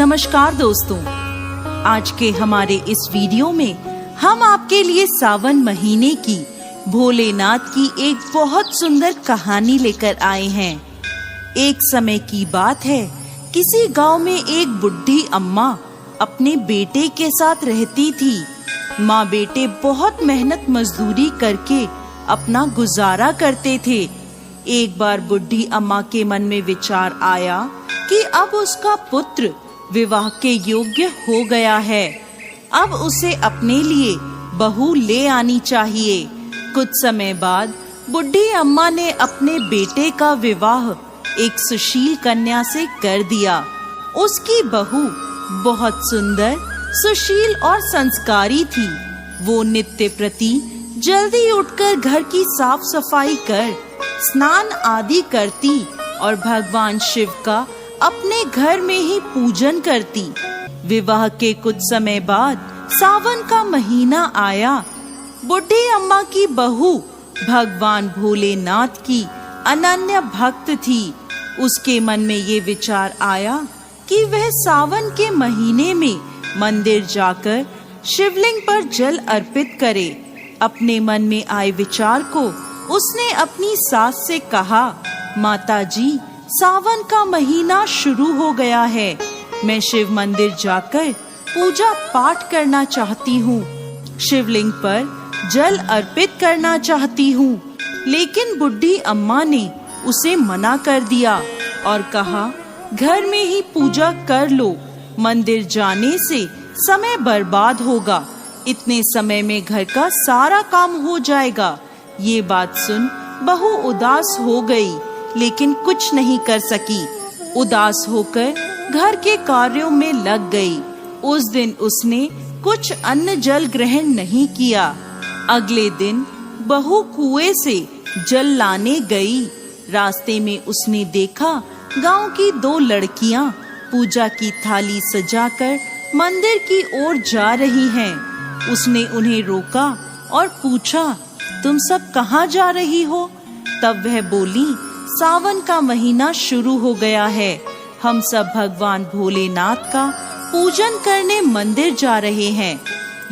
नमस्कार दोस्तों, आज के हमारे इस वीडियो में हम आपके लिए सावन महीने की भोलेनाथ की एक बहुत सुंदर कहानी लेकर आए हैं। एक समय की बात है, किसी गांव में एक बुढ़ी अम्मा अपने बेटे के साथ रहती थी। माँ बेटे बहुत मेहनत मजदूरी करके अपना गुजारा करते थे। एक बार बुढ़ी अम्मा के मन में विचार आया कि अब उसका पुत्र विवाह के योग्य हो गया है, अब उसे अपने लिए बहू ले आनी चाहिए। कुछ समय बाद बुढ़ी अम्मा ने अपने बेटे का विवाह एक सुशील कन्या से कर दिया। उसकी बहू बहुत सुंदर, सुशील और संस्कारी थी। वो नित्य प्रति जल्दी उठकर घर की साफ सफाई कर स्नान आदि करती और भगवान शिव का अपने घर में ही पूजन करती। विवाह के कुछ समय बाद सावन का महीना आया। बुढ़ी अम्मा की बहू भगवान भोलेनाथ की अनन्य भक्त थी। उसके मन में ये विचार आया कि वह सावन के महीने में मंदिर जाकर शिवलिंग पर जल अर्पित करे। अपने मन में आए विचार को उसने अपनी सास से कहा, माताजी, सावन का महीना शुरू हो गया है। मैं शिव मंदिर जाकर पूजा पाठ करना चाहती हूँ, शिवलिंग पर जल अर्पित करना चाहती हूँ। लेकिन बुढ़ी अम्मा ने उसे मना कर दिया और कहा, घर में ही पूजा कर लो, मंदिर जाने से समय बर्बाद होगा। इतने समय में घर का सारा काम हो जाएगा। ये बात सुन बहू उदास हो गई, लेकिन कुछ नहीं कर सकी। उदास होकर घर के कार्यों में लग गई। उस दिन उसने कुछ अन्न जल ग्रहण नहीं किया। अगले दिन बहू कुएं से जल लाने गई। रास्ते में उसने देखा गांव की दो लड़कियां पूजा की थाली सजाकर मंदिर की ओर जा रही हैं। उसने उन्हें रोका और पूछा, तुम सब कहाँ जा रही हो? तब वह बोली, सावन का महीना शुरू हो गया है, हम सब भगवान भोलेनाथ का पूजन करने मंदिर जा रहे हैं।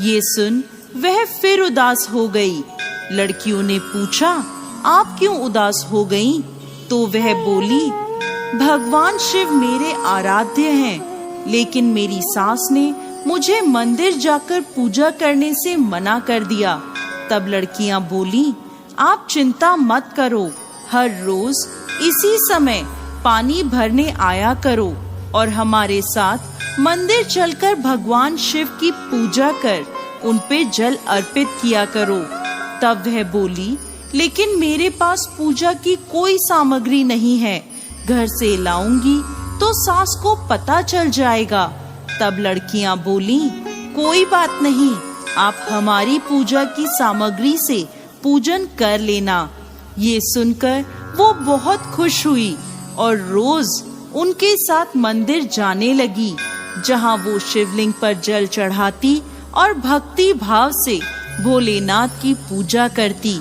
ये सुन वह फिर उदास हो गई। लड़कियों ने पूछा, आप क्यों उदास हो गईं? तो वह बोली, भगवान शिव मेरे आराध्य हैं, लेकिन मेरी सास ने मुझे मंदिर जाकर पूजा करने से मना कर दिया। तब लड़कियां बोली, आप चिंता मत करो, हर रोज इसी समय पानी भरने आया करो और हमारे साथ मंदिर चलकर भगवान शिव की पूजा कर उन पे जल अर्पित किया करो। तब वह बोली, लेकिन मेरे पास पूजा की कोई सामग्री नहीं है, घर से लाऊंगी तो सास को पता चल जाएगा। तब लड़कियां बोली, कोई बात नहीं, आप हमारी पूजा की सामग्री से पूजन कर लेना। ये सुनकर वो बहुत खुश हुई और रोज उनके साथ मंदिर जाने लगी, जहां वो शिवलिंग पर जल चढ़ाती और भक्ति भाव से भोलेनाथ की पूजा करती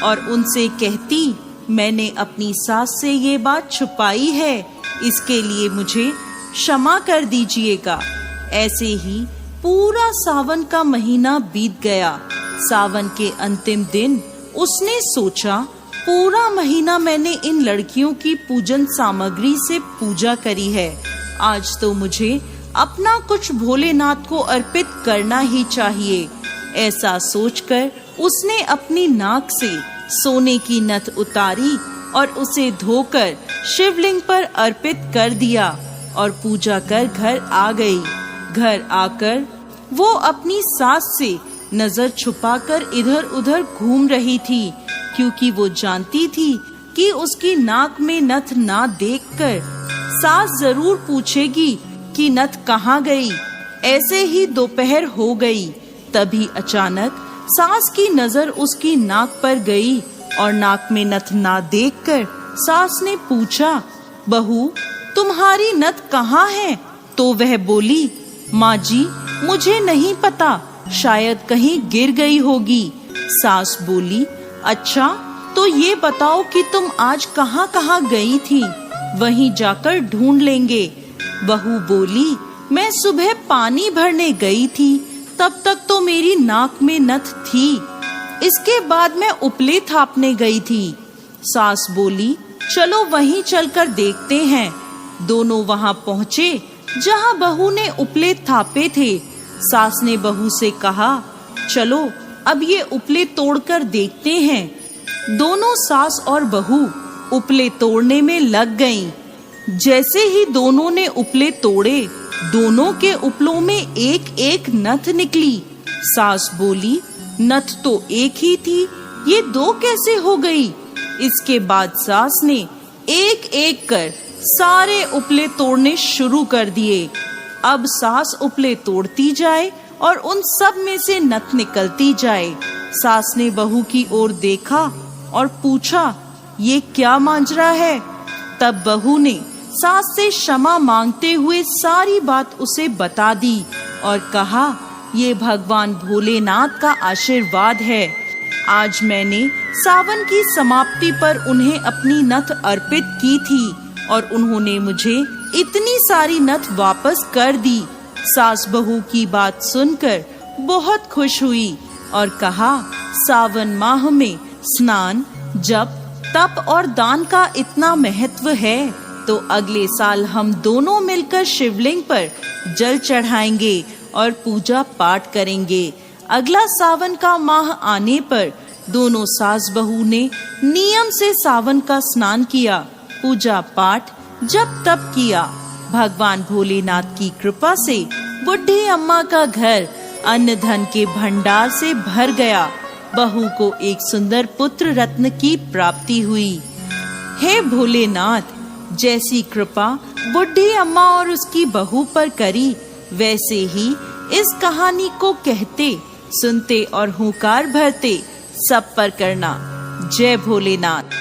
और उनसे कहती, मैंने अपनी सास से ये बात छुपाई है, इसके लिए मुझे क्षमा कर दीजिएगा। ऐसे ही पूरा सावन का महीना बीत गया। सावन के अंतिम दिन उसने सोचा, पूरा महीना मैंने इन लड़कियों की पूजन सामग्री से पूजा करी है, आज तो मुझे अपना कुछ भोलेनाथ को अर्पित करना ही चाहिए। ऐसा सोचकर उसने अपनी नाक से सोने की नथ उतारी और उसे धोकर शिवलिंग पर अर्पित कर दिया और पूजा कर घर आ गई। घर आकर वो अपनी सास से नजर छुपाकर इधर उधर घूम रही थी, क्योंकि वो जानती थी कि उसकी नाक में नथ ना देखकर सास जरूर पूछेगी कि नथ कहाँ गई। ऐसे ही दोपहर हो गई। तभी अचानक सास की नजर उसकी नाक पर गई और नाक में नथ ना देखकर सास ने पूछा, बहू, तुम्हारी नथ कहाँ है? तो वह बोली, माँ जी, मुझे नहीं पता, शायद कहीं गिर गई होगी। सास बोली, अच्छा, तो ये बताओ कि तुम आज कहाँ कहाँ गई थी, वहीं जाकर ढूंढ लेंगे। बहू बोली, मैं सुबह पानी भरने गई थी, तब तक तो मेरी नाक में नथ थी। इसके बाद मैं उपले थापने गई थी। सास बोली, चलो वहीं चलकर देखते हैं। दोनों वहां पहुँचे जहां बहू ने उपले थापे थे। सास ने बहू से कहा, चलो अब ये उपले तोड़कर देखते हैं। दोनों सास और बहू उपले तोड़ने में लग गईं। जैसे ही दोनों ने उपले तोड़े, दोनों के उपलों में एक एक नथ निकली। सास बोली, नथ तो एक ही थी, ये दो कैसे हो गई? इसके बाद सास ने एक एक कर सारे उपले तोड़ने शुरू कर दिए। अब सास उपले तोड़ती जाए और उन सब में से नथ निकलती जाए। सास ने बहू की ओर देखा और पूछा, ये क्या मांजरा है? तब बहू ने सास से क्षमा मांगते हुए सारी बात उसे बता दी और कहा, ये भगवान भोलेनाथ का आशीर्वाद है। आज मैंने सावन की समाप्ति पर उन्हें अपनी नथ अर्पित की थी और उन्होंने मुझे इतनी सारी नथ वापस कर दी। सास बहू की बात सुनकर बहुत खुश हुई और कहा, सावन माह में स्नान, जप, तप और दान का इतना महत्व है तो अगले साल हम दोनों मिलकर शिवलिंग पर जल चढ़ाएंगे और पूजा पाठ करेंगे। अगला सावन का माह आने पर दोनों सास बहू ने नियम से सावन का स्नान किया, पूजा पाठ, जप तप किया। भगवान भोलेनाथ की कृपा से बुढ़ी अम्मा का घर अन्न धन के भंडार से भर गया। बहू को एक सुंदर पुत्र रत्न की प्राप्ति हुई। हे भोलेनाथ, जैसी कृपा बुढ़ी अम्मा और उसकी बहू पर करी, वैसे ही इस कहानी को कहते, सुनते और हुंकार भरते सब पर करना। जय भोलेनाथ।